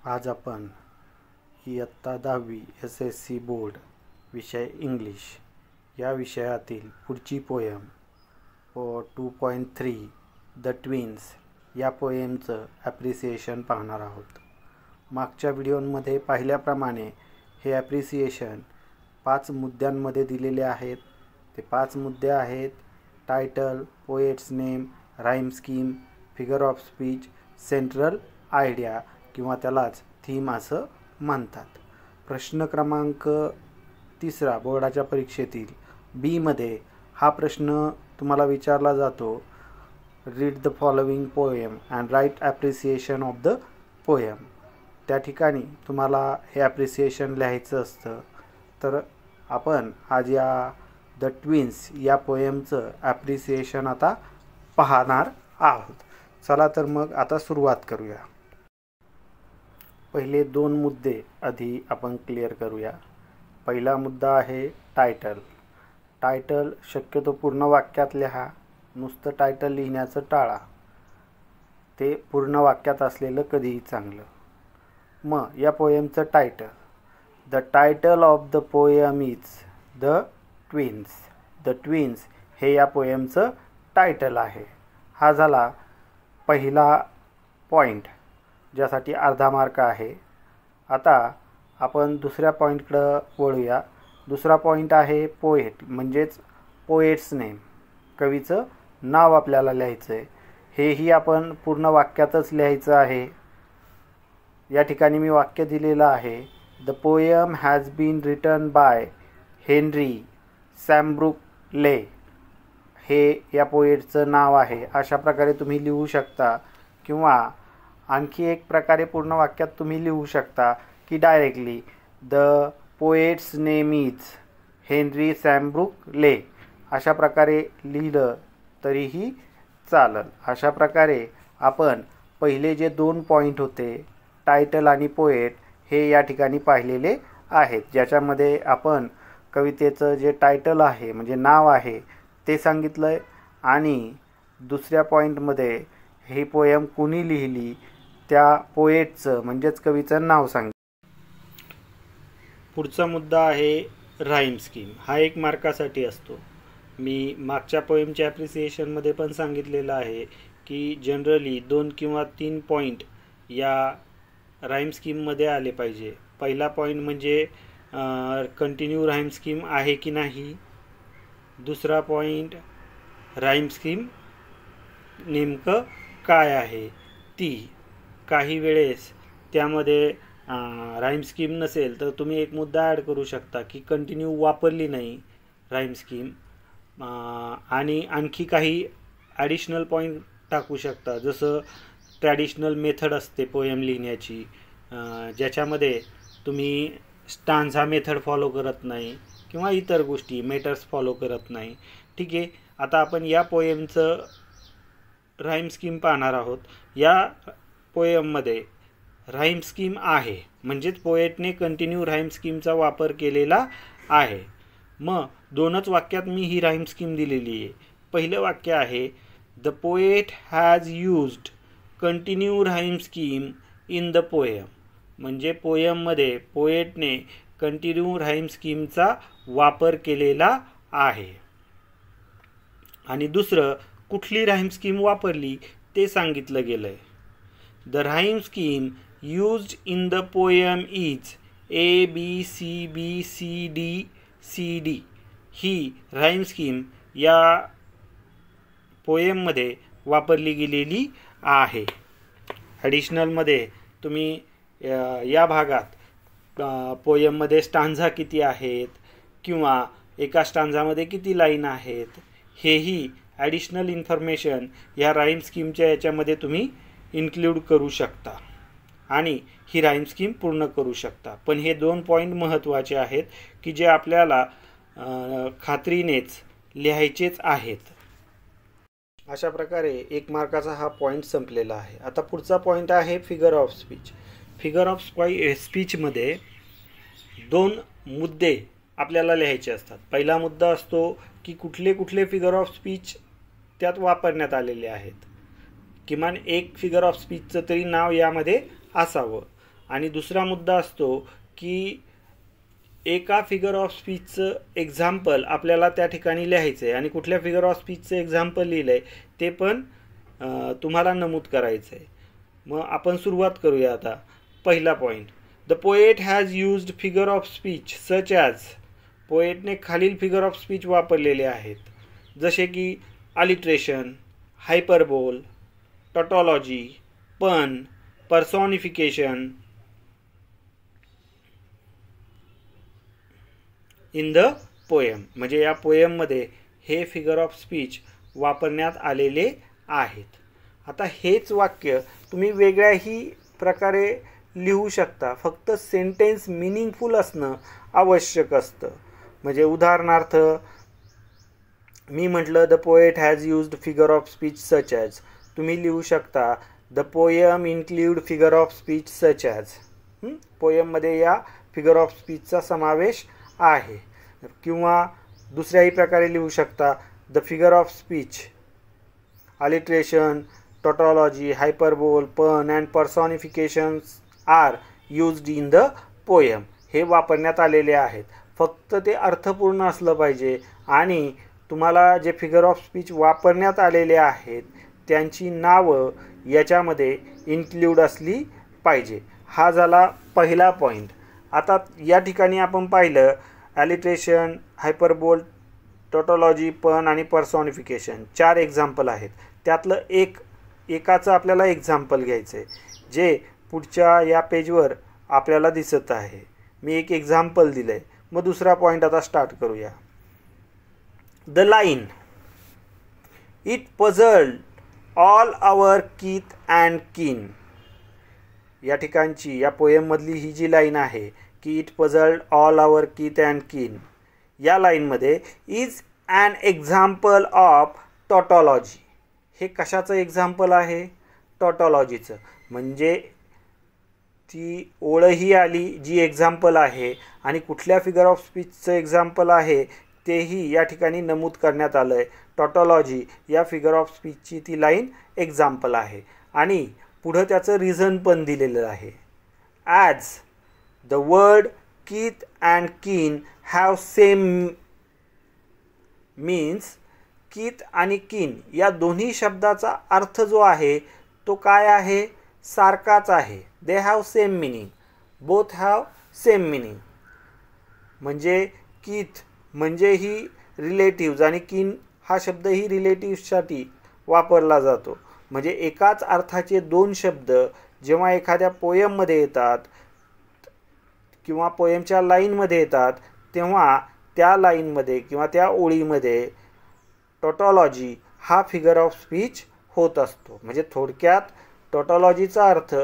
आज आपण इयत्ता 10वी SSC बोर्ड विषय इंग्लिश या विषयातील पुढची पोयम 2.3 द ट्विन्स या पोएमचं ॲप्रिसिएशन पाहणार आहोत. मागच्या व्हिडिओमध्ये पाहिल्याप्रमाणे हे ॲप्रिसिएशन 5 मुद्द्यांमध्ये दिलेले आहेत. ते 5 मुद्दे आहेत: title, poets name, rhyme scheme, figure of speech, central idea किंवा त्यालाच थीम असं म्हणतात. प्रश्न क्रमांक 3 बोर्डाच्या परीक्षेतील बी मध्ये हा प्रश्न तुम्हाला विचारला जातो. Read the following poem and write appreciation of the poem. त्या ठिकाणी तुम्हाला हे ॲप्रिसिएशन लिहायचं असतं. तर आपण आज या द ट्विन्स या पोएमचं ॲप्रिसिएशन आता पाहणार आहोत. चला तर मग आता सुरुवात करूया. पहिले 2 मुद्दे आधी आपण क्लिअर करूया. पहिला मुद्दा आहे टायटल. टायटल शक्यतो पूर्ण वाक्यात लिहा. नुसतं टायटल लिहिण्याचं टाळा. ते पूर्ण वाक्यात असलेलं कधीही चांगलं. मग या पोएमचं title. The title of the poem is the twins. The twins हे या पोएमचं टायटल आहे. हा झाला पहिला पॉईंट, ज्यासाठी अर्धा मार्क आहे. आता आपण दुसऱ्या पॉईंटकडं वळूया. दुसरा पॉईंट आहे पोएट, म्हणजेच पोएट्स नेम. कवीचं नाव आपल्याला लिहायचं आहे. हेही आपण पूर्ण वाक्यातच लिहायचं आहे. या ठिकाणी मी वाक्य दिलेलं आहे. The poem has been written by Henry Sambrook Leigh. हे या पोएटचं नाव आहे. अशा प्रकारे तुम्ही लिहू शकता. किंवा आणखी एक प्रकारे पूर्ण वाक्यात तुम्ही लिहू शकता की directly the poet's name is Henry Sambrook Leigh. अशा प्रकारे लिहिलं तरीही चालेल. अशा प्रकारे आपण पहिले जे 2 पॉईंट होते, टायटल आणि पोएट, हे या ठिकाणी पाहिलेले आहेत. ज्याच्यामध्ये आपण कवितेचं जे टायटल आहे म्हणजे नाव आहे ते सांगितलं आहे. आणि दुसऱ्या पॉईंटमध्ये ही पोएम कुणी लिहिली त्या पोएटचं म्हणजेच कवीचं नाव सांगितलं. पुढचा मुद्दा आहे राईम स्कीम. हा 1 मार्कासाठी असतो. मी मागच्या पोएमच्या ॲप्रिसिएशनमध्ये पण सांगितलेलं आहे की जनरली 2 किंवा 3 पॉईंट या राईम स्कीममध्ये आले पाहिजे. पहिला पॉईंट म्हणजे कंटिन्यू राईम स्कीम आहे की नाही. दुसरा पॉईंट राईम स्कीम नेमकं काय आहे ती. काही वेळेस त्यामध्ये राईम स्कीम नसेल तर तुम्ही एक मुद्दा ॲड करू शकता की कंटिन्यू वापरली नाही राईम स्कीम. आणि आणखी काही ॲडिशनल पॉईंट टाकू शकता. जसं ट्रॅडिशनल मेथड असते पोएम लिहिण्याची, ज्याच्यामध्ये तुम्ही स्टांझा मेथड फॉलो करत नाही किंवा इतर गोष्टी मेटर्स फॉलो करत नाही. ठीक आहे. आता आपण या पोएमचं राईम स्कीम पाहणार आहोत. या पोएममध्ये राईम स्कीम आहे, म्हणजेच पोएटने कंटिन्यू राईम स्कीमचा वापर केलेला आहे. मग 2च वाक्यात मी ही राईम स्कीम दिलेली आहे. पहिलं वाक्य आहे the poet has used continue rhyme scheme in the poem. म्हणजे पोएममध्ये पोएटने कंटिन्यू राईम स्कीमचा वापर केलेला आहे. आणि दुसरं कुठली राईम स्कीम वापरली ते सांगितलं गेलं आहे. The rhyme scheme used in the poem is ABCBCDCD. He rhyme scheme या पोएममध्ये वापरली गेलेली आहे. ॲडिशनलमध्ये तुम्ही या भागात पोएममध्ये स्टांझा किती आहेत किंवा एका स्टांझामध्ये किती लाईन आहेत, हेही ॲडिशनल इन्फॉर्मेशन या राईम स्कीमच्या याच्यामध्ये तुम्ही इन्क्ल्यूड करू शकता आणि ही राईम स्कीम पूर्ण करू शकता. पण हे 2 पॉईंट महत्त्वाचे आहेत की जे आपल्याला खात्रीनेच लिहायचेच आहेत. अशा प्रकारे 1 मार्काचा हा पॉईंट संपलेला आहे. आता पुढचा पॉईंट आहे figure of speech. Figure of स्पीचमध्ये 2 मुद्दे आपल्याला लिहायचे असतात. पहिला मुद्दा असतो की कुठले कुठले फिगर ऑफ स्पीच त्यात वापरण्यात आलेले आहेत. किमान एक फिगर ऑफ स्पीचचं तरी नाव यामध्ये असावं. आणि दुसरा मुद्दा असतो की एका फिगर ऑफ स्पीचचं एक्झाम्पल आपल्याला त्या ठिकाणी लिहायचं आहे आणि कुठल्या फिगर ऑफ स्पीचचं एक्झाम्पल लिहिलं आहे ते पण तुम्हाला नमूद करायचं आहे. मग आपण सुरुवात करूया आता. पहिला point, the poet has used figure of speech such as. पोएटने खालील फिगर ऑफ स्पीच वापरलेले आहेत, जसे की अलिट्रेशन, हायपरबोल, टॉटॉलॉजी, पण, पर्सॉनिफिकेशन इन द पोएम. म्हणजे या पोएममध्ये हे फिगर ऑफ स्पीच वापरण्यात आलेले आहेत. आता हेच वाक्य तुम्ही वेगळ्याही प्रकारे लिहू शकता, फक्त सेंटेन्स मिनिंगफुल असणं आवश्यक असतं. म्हणजे उदाहरणार्थ मी म्हटलं the poet has used figure of speech such as. तुम्ही लिहू शकता the poem include figure of speech such as. पोयममध्ये या फिगर ऑफ स्पीचचा समावेश आहे. किंवा दुसऱ्याही प्रकारे लिहू शकता the figure of speech, alliteration, tautology, hyperbole, pun and personifications are used in the poem. हे वापरण्यात आलेले आहेत. फक्त ते अर्थपूर्ण असलं पाहिजे आणि तुम्हाला जे फिगर ऑफ स्पीच वापरण्यात आलेले आहेत त्यांची नावं याच्यामध्ये इन्क्ल्यूड असली पाहिजे. हा झाला पहिला पॉईंट. आता या ठिकाणी आपण पाहिलं ॲलिट्रेशन, हायपरबोल, टॉटॉलॉजी, पण आणि पर्सॉनिफिकेशन 4 एक्झाम्पल आहेत. त्यातलं एकाचं आपल्याला एक्झाम्पल घ्यायचं आहे जे पुढच्या या पेजवर आपल्याला दिसत आहे. मी एक एक्झाम्पल दिलं आहे. मग दुसरा पॉईंट आता स्टार्ट करूया. The line it puzzled all our kith and kin. या ठिकाणची या पोएममधली ही जी लाईन आहे की it puzzled all our kith and kin, या लाईनमध्ये is an example of tautology. हे कशाचं एक्झाम्पल आहे? टॉटॉलॉजीचं. म्हणजे ती ओळही आली जी एक्झाम्पल आहे आणि कुठल्या फिगर ऑफ स्पीचचं एक्झाम्पल आहे तेही या ठिकाणी नमूद करण्यात आलं आहे. टॉटॉलॉजी या फिगर ऑफ स्पीचची ती लाईन एक्झाम्पल आहे आणि पुढं त्याचं रिझन पण दिलेलं आहे. As the word Keith and कीन हॅव सेम मीन्स. कीथ आणि कीन या दोन्ही शब्दाचा अर्थ जो आहे तो काय आहे? सारखाच आहे. They have same meaning. Both have same meaning. म्हणजे कीथ म्हणजे ही रिलेटिव्ज आणि कीन हा शब्द ही रिलेटिव्ससाठी वापरला जातो. म्हणजे एकाच अर्थाचे दोन शब्द जेव्हा एखाद्या पोयममध्ये येतात किंवा पोयमच्या लाईनमध्ये येतात तेव्हा त्या लाईनमध्ये किंवा त्या ओळीमध्ये टॉटॉलॉजी हा फिगर ऑफ स्पीच होत असतो. म्हणजे थोडक्यात टॉटॉलॉजीचा अर्थ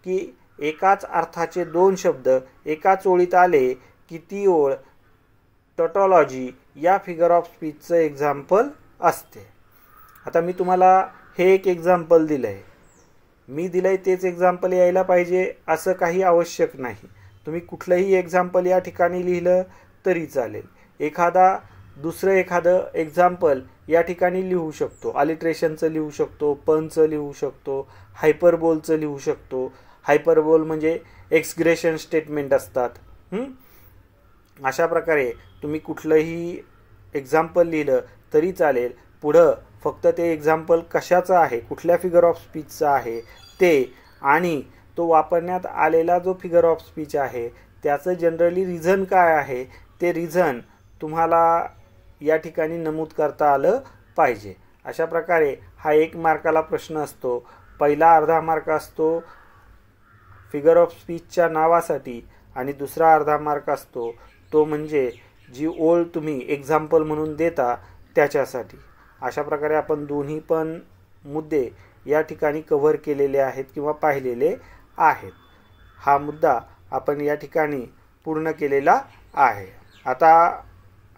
की एकाच अर्थाचे दोन शब्द एकाच ओळीत आले की ती ओळ टॉटॉलॉजी या फिगर ऑफ स्पीचचं एक्झाम्पल असते. आता मी तुम्हाला हे एक एक्झाम्पल दिलं आहे. मी दिलं आहे तेच एक्झाम्पल यायला पाहिजे असं काही आवश्यक नाही. तुम्ही कुठलंही एक्झाम्पल या ठिकाणी लिहिलं तरी चालेल. दुसरं एखादं एक्झाम्पल या ठिकाणी लिहू शकतो. अलिट्रेशनचं लिहू शकतो, पनचं लिहू शकतो, हायपरबोलचं लिहू शकतो. हायपरबोल म्हणजे एक्सग्रेशन स्टेटमेंट असतात. अशा प्रकारे तुम्ही कुठलंही एक्झाम्पल लिहिलं तरी चालेल. पुढं फक्त ते एक्झाम्पल कशाचं आहे, कुठल्या फिगर ऑफ स्पीचचं आहे ते आणि तो वापरण्यात आलेला जो फिगर ऑफ स्पीच आहे त्याचं जनरली रिझन काय आहे ते रिझन तुम्हाला या ठिकाणी नमूद करता आलं पाहिजे. अशा प्रकारे हा 1 मार्काला प्रश्न असतो. पहिला अर्धा मार्क असतो फिगर ऑफ स्पीचच्या नावासाठी आणि दुसरा अर्धा मार्क असतो तो म्हणजे जी ओळ तुम्ही एक्झाम्पल म्हणून देता त्याच्यासाठी. अशा प्रकारे आपण दोन्ही पण मुद्दे या ठिकाणी कव्हर केलेले आहेत किंवा पाहिलेले आहेत. हा मुद्दा आपण या ठिकाणी पूर्ण केलेला आहे. आता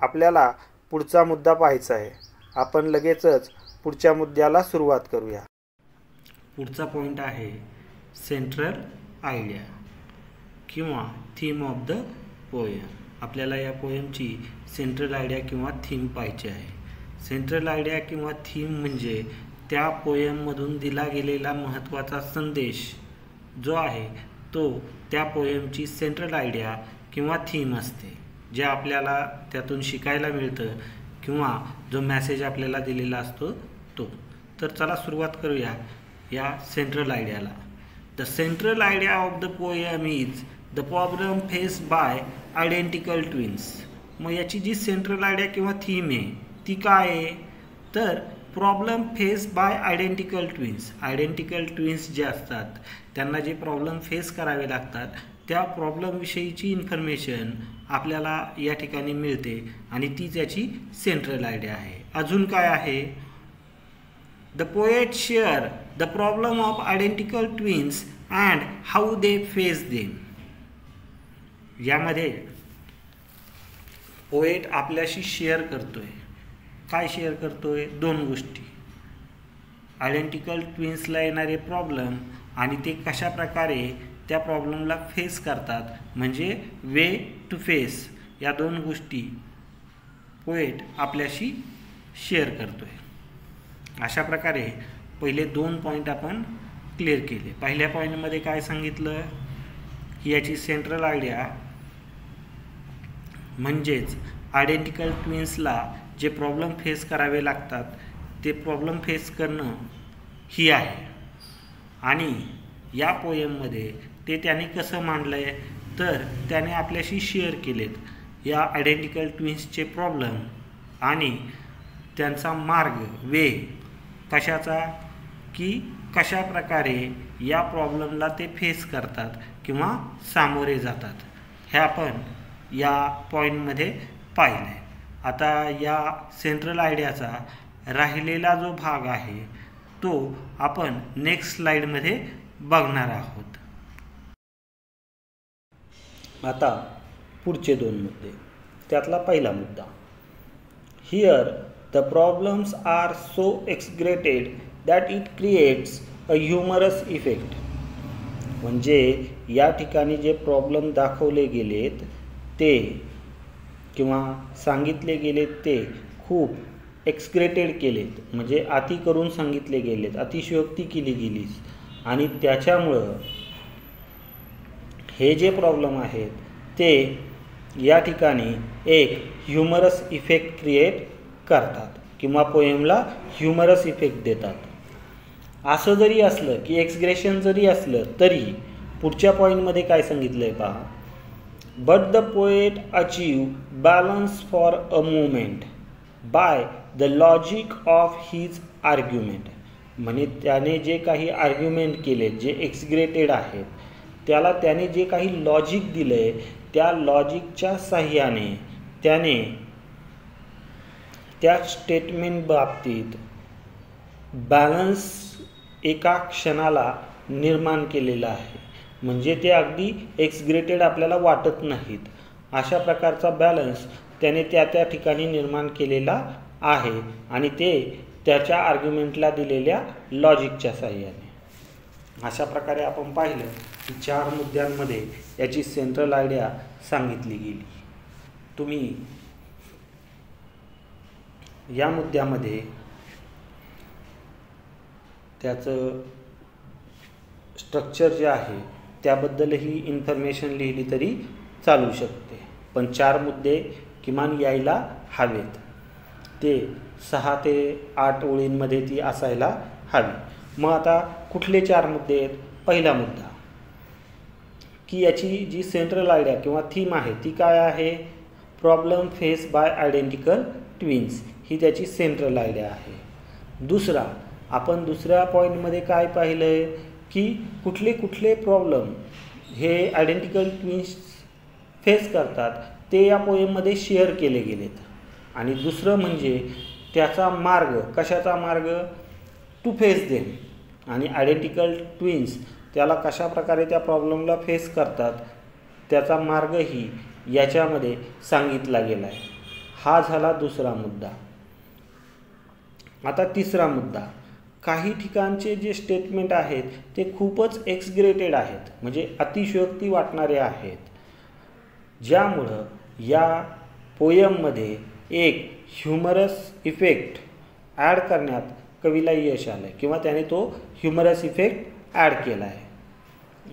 आपल्याला पुढचा मुद्दा पाहायचा आहे. आपण लगेचच पुढच्या मुद्द्याला सुरुवात करूया. पुढचा पॉईंट आहे सेंट्रल आयडिया किंवा थीम ऑफ द पोएम. आपल्याला या पोएमची सेंट्रल आयडिया किंवा थीम पाहायची आहे. सेंट्रल आयडिया किंवा थीम म्हणजे त्या पोएममधून दिला गेलेला महत्त्वाचा संदेश जो आहे तो त्या पोएमची सेंट्रल आयडिया किंवा थीम असते, जे आपल्याला त्यातून शिकायला मिळतं किंवा जो मेसेज आपल्याला दिलेला असतो तो. तर चला सुरुवात करूया या सेंट्रल आयडियाला. The central idea of the poem is the problem faced by identical twins. मग याची जी सेंट्रल आयडिया किंवा थीम आहे ती काय आहे, तर problem face by identical twins. Identical twins जे असतात त्यांना जे प्रॉब्लेम फेस करावे लागतात त्या प्रॉब्लेमविषयीची इन्फॉर्मेशन आपल्याला या ठिकाणी मिळते आणि ती त्याची सेंट्रल आयडिया आहे. अजून काय आहे, the poet share the problem of identical twins and how they face them. यामध्ये पोएट आपल्याशी शेअर करतोय. काय शेअर करतोय, दोन गोष्टी, आयडेंटिकल ट्विन्सला येणारे प्रॉब्लेम आणि ते कशा प्रकारे त्या प्रॉब्लेमला फेस करतात, म्हणजे वे टू फेस. या दोन गोष्टी पोएट आपल्याशी शेअर करतोय. अशा प्रकारे पहिले 2 पॉईंट आपण क्लिअर केले. पहिल्या पॉईंटमध्ये काय सांगितलं की याची सेंट्रल आयडिया म्हणजेच आयडेंटिकल ट्विन्सला जे प्रॉब्लेम फेस करावे लागतात ते प्रॉब्लेम फेस करणं ही आहे. आणि या पोएममध्ये ते त्याने कसं मांडलं आहे, तर त्याने आपल्याशी शेअर केलेत या आयडेंटिकल ट्विन्सचे प्रॉब्लेम आणि त्यांचा मार्ग, वे कशाचा, की कशा प्रकारे या प्रॉब्लेमला ते फेस करतात किंवा सामोरे जातात, हे आपण या पॉईंटमध्ये पाहिलं आहे. आता या सेंट्रल आयडियाचा राहिलेला जो भाग आहे तो आपण नेक्स्ट स्लाइडमध्ये बघणार आहोत. आता पुढचे 2 मुद्दे. त्यातला पहिला मुद्दा, here the problems are so exaggerated that it creates a humorous effect. म्हणजे या ठिकाणी जे प्रॉब्लेम दाखवले गेलेत ते किंवा सांगितले गेलेत ते खूप एक्सग्रेटेड केलेत, म्हणजे अति करून सांगितले गेलेत, अतिशयोक्ती केली गेली आणि त्याच्यामुळं हे जे प्रॉब्लेम आहेत ते या ठिकाणी एक ह्युमरस इफेक्ट क्रिएट करतात किंवा पोएमला ह्युमरस इफेक्ट देतात. असं जरी असलं की एक्सग्रेशन जरी असलं तरी पुढच्या पॉईंटमध्ये काय सांगितलं आहे पहा, but the poet achieve balance for a moment by the logic of his argument. म्हणजे त्याने जे काही आर्ग्युमेंट केले जे एक्सग्रेटेड आहेत त्याला त्याने जे काही लॉजिक दिलं आहे त्या लॉजिकच्या साह्याने त्याने त्या स्टेटमेंट बाबतीत बॅलन्स एका क्षणाला निर्माण केलेला आहे. म्हणजे ते अगदी एक्सग्रेटेड आपल्याला वाटत नाहीत, अशा प्रकारचा बॅलन्स त्याने त्या ठिकाणी निर्माण केलेला आहे आणि ते त्याच्या आर्ग्युमेंटला दिलेल्या लॉजिकच्या साह्याने. अशा प्रकारे आपण पाहिलं की 4 मुद्द्यांमध्ये याची सेंट्रल आयडिया सांगितली गेली. तुम्ही या मुद्द्यामध्ये त्याचं स्ट्रक्चर जे आहे त्याबद्दलही इन्फॉर्मेशन लिहिली तरी चालू शकते, पण 4 मुद्दे किमान यायला हवेत. ते 6 ते 8 ओळींमध्ये ती असायला हवी. मग आता कुठले 4 मुद्दे आहेत? पहिला मुद्दा की याची जी सेंट्रल आयडिया किंवा थीम आहे ती काय आहे, problem face by identical twins, ही त्याची सेंट्रल आयडिया आहे. दुसरा, आपण दुसऱ्या पॉईंटमध्ये काय पाहिलं आहे की कुठले कुठले प्रॉब्लेम हे आयडेंटिकल ट्विन्स फेस करतात ते या पोएममध्ये शेअर केले गेलेत. आणि दुसरं म्हणजे त्याचा मार्ग, कशाचा मार्ग, टू फेस देम. आणि आयडेंटिकल ट्विन्स त्याला कशा प्रकारे त्या प्रॉब्लेमला फेस करतात त्याचा मार्गही याच्यामध्ये सांगितला गेला आहे. हा झाला दुसरा मुद्दा. आता तिसरा मुद्दा, काही ठिकाणचे जे स्टेटमेंट आहेत ते खूपच एक्सग्रेटेड आहेत, म्हणजे अतिशयोक्ती वाटणारे आहेत, ज्यामुळं या पोयममध्ये एक ह्युमरस इफेक्ट ॲड करण्यात कवीला यश आलं किंवा त्याने तो ह्युमरस इफेक्ट ॲड केला आहे.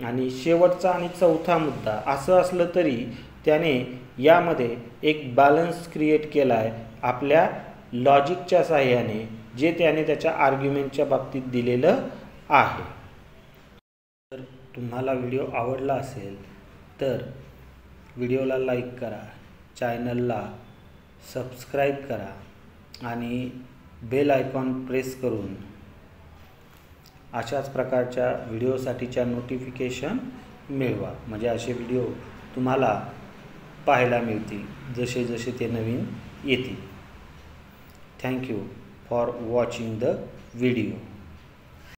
आणि शेवटचा आणि चौथा मुद्दा असं असलं तरी त्याने यामध्ये एक बॅलन्स क्रिएट केला आहे आपल्या लॉजिकच्या साहाय्याने, जे त्याने त्याच्या आर्ग्युमेंटच्या बाबतीत दिलेलं आहे. तर तुम्हाला व्हिडिओ आवडला असेल तर व्हिडिओला लाईक करा, चॅनलला सबस्क्राईब करा आणि बेल आयकॉन प्रेस करून अशाच प्रकारच्या व्हिडिओसाठीच्या नोटिफिकेशन मिळवा. म्हणजे असे व्हिडिओ तुम्हाला पाहायला मिळतील जसे जसे ते नवीन येतील. Thank you for watching the video.